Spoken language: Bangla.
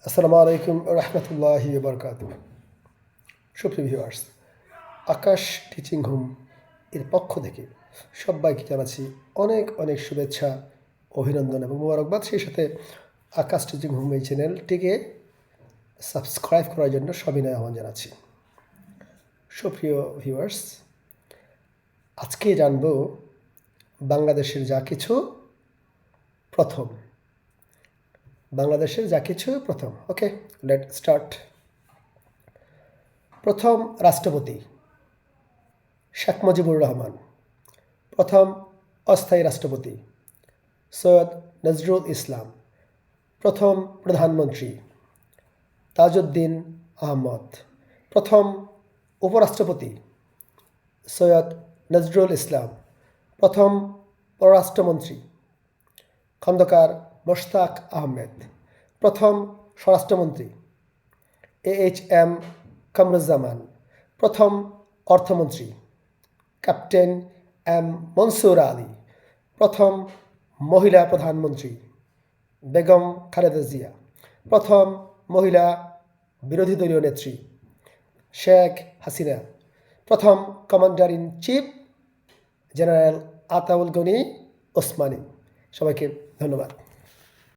আসসালামু আলাইকুম রহমতুল্লাহি বারকাতুহ। সুপ্রিয় ভিউয়ার্স, আকাশ টিচিং হোম এর পক্ষ থেকে সবাইকে জানাচ্ছি অনেক অনেক শুভেচ্ছা, অভিনন্দন এবং মোবারকবাদ। সেই সাথে আকাশ টিচিং হোম এই চ্যানেলটিকে সাবস্ক্রাইব করার জন্য সবিনয় আহ্বান জানাচ্ছি। সুপ্রিয় ভিউয়ার্স, আজকে জানব বাংলাদেশের যা কিছু প্রথম। বাংলাদেশের যা কিছু প্রথম। ওকে, লেট স্টার্ট। প্রথম রাষ্ট্রপতি শেখ মুজিবুর রহমান। প্রথম অস্থায়ী রাষ্ট্রপতি সৈয়দ নজরুল ইসলাম। প্রথম প্রধানমন্ত্রী তাজউদ্দিন আহমদ। প্রথম উপরাষ্ট্রপতি সৈয়দ নজরুল ইসলাম। প্রথম পররাষ্ট্রমন্ত্রী খন্দকার মোশতাক আহমেদ। প্রথম স্বরাষ্ট্রমন্ত্রী AHM কামরুজ্জামান। প্রথম অর্থমন্ত্রী ক্যাপ্টেন M মনসুর আলী। প্রথম মহিলা প্রধানমন্ত্রী বেগম খালেদা জিয়া। প্রথম মহিলা বিরোধী দলীয় নেত্রী শেখ হাসিনা। প্রথম commander in chief general Ataul Gani Osmani. সবাইকে ধন্যবাদ।